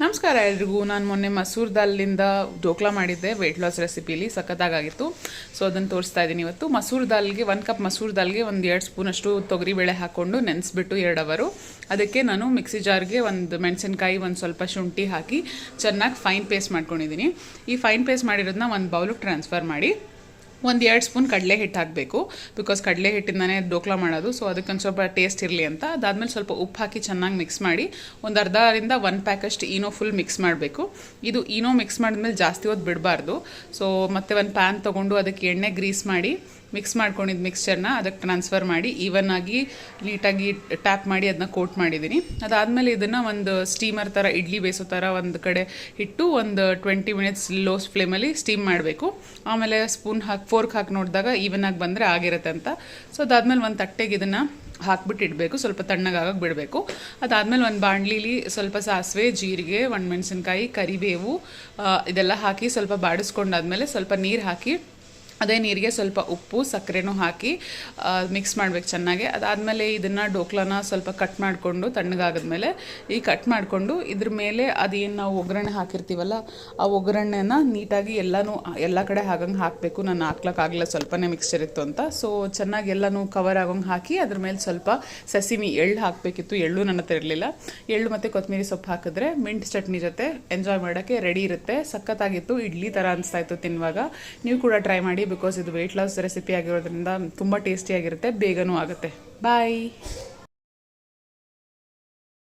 ನಮಸ್ಕಾರ ಎಲ್ರಿಗೂ. ನಾನು ಮೊನ್ನೆ ಮಸೂರ್ ದಾಲ್ನಿಂದ ಢೋಕ್ಲಾ ಮಾಡಿದ್ದೆ ವೆಯ್ಟ್ ಲಾಸ್ ರೆಸಿಪಿಲಿ, ಸಖತ್ತಾಗಿತ್ತು. ಸೊ ಅದನ್ನು ತೋರಿಸ್ತಾ ಇದ್ದೀನಿ ಇವತ್ತು. ಮಸೂರ್ ದಾಲ್ಗೆ 1 ಕಪ್ ಮಸೂರ್ ದಾಲ್ಗೆ ಒಂದು 2 ಸ್ಪೂನಷ್ಟು ತೊಗರಿಬೇಳೆ ಹಾಕ್ಕೊಂಡು ನೆನೆಸ್ಬಿಟ್ಟು 2 ಅವರು ಅದಕ್ಕೆ ನಾನು ಮಿಕ್ಸಿ ಜಾರ್ಗೆ ಒಂದು ಮೆಣಸಿನ್ಕಾಯಿ, ಒಂದು ಸ್ವಲ್ಪ ಶುಂಠಿ ಹಾಕಿ ಚೆನ್ನಾಗಿ ಫೈನ್ ಪೇಸ್ಟ್ ಮಾಡ್ಕೊಂಡಿದ್ದೀನಿ. ಈ ಫೈನ್ ಪೇಸ್ಟ್ ಮಾಡಿರೋದನ್ನ ಒಂದು ಬೌಲಿಗೆ ಟ್ರಾನ್ಸ್ಫರ್ ಮಾಡಿ ಒಂದು 2 ಸ್ಪೂನ್ ಕಡಲೆ ಹಿಟ್ಟು ಹಾಕಬೇಕು. ಬಿಕಾಸ್ ಕಡಲೆ ಹಿಟ್ಟಿಂದನೇ ಢೋಕ್ಲಾ ಮಾಡೋದು, ಸೊ ಅದಕ್ಕೊಂದು ಸ್ವಲ್ಪ ಟೇಸ್ಟ್ ಇರಲಿ ಅಂತ. ಅದಾದಮೇಲೆ ಸ್ವಲ್ಪ ಉಪ್ಪು ಹಾಕಿ ಚೆನ್ನಾಗಿ ಮಿಕ್ಸ್ ಮಾಡಿ ಒಂದು ಅರ್ಧದಿಂದ 1 ಪ್ಯಾಕಷ್ಟು ಈನೋ ಫುಲ್ ಮಿಕ್ಸ್ ಮಾಡಬೇಕು. ಇದು ಈನೋ ಮಿಕ್ಸ್ ಮಾಡಿದ್ಮೇಲೆ ಜಾಸ್ತಿ ಹೊತ್ತು ಬಿಡಬಾರ್ದು. ಸೊ ಮತ್ತೆ ಒಂದು ಪ್ಯಾನ್ ತೊಗೊಂಡು ಅದಕ್ಕೆ ಎಣ್ಣೆ ಗ್ರೀಸ್ ಮಾಡಿ ಮಿಕ್ಸ್ ಮಾಡ್ಕೊಂಡಿದ್ದು ಮಿಕ್ಸ್ಚರ್ನ ಅದಕ್ಕೆ ಟ್ರಾನ್ಸ್ಫರ್ ಮಾಡಿ ಈವನ್ ಆಗಿ ನೀಟಾಗಿ ಟ್ಯಾಪ್ ಮಾಡಿ ಅದನ್ನ ಕೋಟ್ ಮಾಡಿದ್ದೀನಿ. ಅದಾದಮೇಲೆ ಇದನ್ನು ಒಂದು ಸ್ಟೀಮರ್ ಥರ ಇಡ್ಲಿ ಬೇಯಿಸೋ ಥರ ಒಂದು ಕಡೆ ಇಟ್ಟು ಒಂದು 20 ಮಿನಿಟ್ಸ್ ಲೋ ಫ್ಲೇಮಲ್ಲಿ ಸ್ಟೀಮ್ ಮಾಡಬೇಕು. ಆಮೇಲೆ ಸ್ಪೂನ್ ಫೋರ್ಕ್ ಹಾಕಿ ನೋಡಿದಾಗ ಈವನ್ ಆಗಿ ಬಂದರೆ ಆಗಿರುತ್ತೆ ಅಂತ. ಸೊ ಅದಾದಮೇಲೆ ಒಂದು ತಟ್ಟೆಗೆ ಇದನ್ನು ಹಾಕ್ಬಿಟ್ಟು ಇಡಬೇಕು, ಸ್ವಲ್ಪ ತಣ್ಣಗಾಗಕ್ಕೆ ಬಿಡಬೇಕು. ಅದಾದಮೇಲೆ ಒಂದು ಬಾಣಲಿಲಿ ಸ್ವಲ್ಪ ಸಾಸಿವೆ, ಜೀರಿಗೆ, ಒಣಮೆಣಸಿನ್ಕಾಯಿ, ಕರಿಬೇವು ಇದೆಲ್ಲ ಹಾಕಿ ಸ್ವಲ್ಪ ಬಾಡಿಸ್ಕೊಂಡಾದ್ಮೇಲೆ ಸ್ವಲ್ಪ ನೀರು ಹಾಕಿ ಅದೇ ನೀರಿಗೆ ಸ್ವಲ್ಪ ಉಪ್ಪು ಸಕ್ಕರೆನೂ ಹಾಕಿ ಮಿಕ್ಸ್ ಮಾಡಬೇಕು ಚೆನ್ನಾಗಿ. ಅದಾದಮೇಲೆ ಇದನ್ನು ಢೋಕ್ಲಾನ ಸ್ವಲ್ಪ ಕಟ್ ಮಾಡಿಕೊಂಡು ತಣ್ಣಗಾಗದ್ಮೇಲೆ ಕಟ್ ಮಾಡಿಕೊಂಡು ಇದ್ರ ಮೇಲೆ ಅದೇನು ನಾವು ಒಗ್ಗರಣೆ ಹಾಕಿರ್ತೀವಲ್ಲ ಆ ಒಗ್ಗರಣೆನ ನೀಟಾಗಿ ಎಲ್ಲ ಕಡೆ ಹಾಗಂಗೆ ಹಾಕಬೇಕು. ನಾನು ಹಾಕ್ಲಿಕ್ಕಾಗಲ್ಲ, ಸ್ವಲ್ಪನೇ ಮಿಕ್ಸ್ಚರ್ ಇತ್ತು ಅಂತ. ಸೊ ಚೆನ್ನಾಗಿ ಎಲ್ಲನೂ ಕವರ್ ಆಗೋಂಗೆ ಹಾಕಿ ಅದ್ರ ಮೇಲೆ ಸ್ವಲ್ಪ ಸಸಿಮಿ ಎಳ್ಳು ಹಾಕಬೇಕಿತ್ತು. ಎಳ್ಳು ನನ್ನ ಹತ್ರ ಇರಲಿಲ್ಲ. ಎಳ್ಳು ಮತ್ತು ಕೊತ್ತಂಬರಿ ಸೊಪ್ಪು ಹಾಕಿದ್ರೆ ಮಿಂಟ್ ಚಟ್ನಿ ಜೊತೆ ಎಂಜಾಯ್ ಮಾಡೋಕ್ಕೆ ರೆಡಿ ಇರುತ್ತೆ. ಸಖತ್ತಾಗಿತ್ತು. ಇಡ್ಲಿ ಥರ ಅನಿಸ್ತಾ ಇತ್ತು ತಿನ್ನುವಾಗ. ನೀವು ಕೂಡ ಟ್ರೈ ಮಾಡಿ. ಬಿಕಾಸ್ ಇದು ವೆಯ್ಟ್ ಲಾಸ್ ರೆಸಿಪಿ ಆಗಿರೋದ್ರಿಂದ ತುಂಬ ಟೇಸ್ಟಿಯಾಗಿರುತ್ತೆ, ಬೇಗನೂ ಆಗುತ್ತೆ. ಬಾಯ್.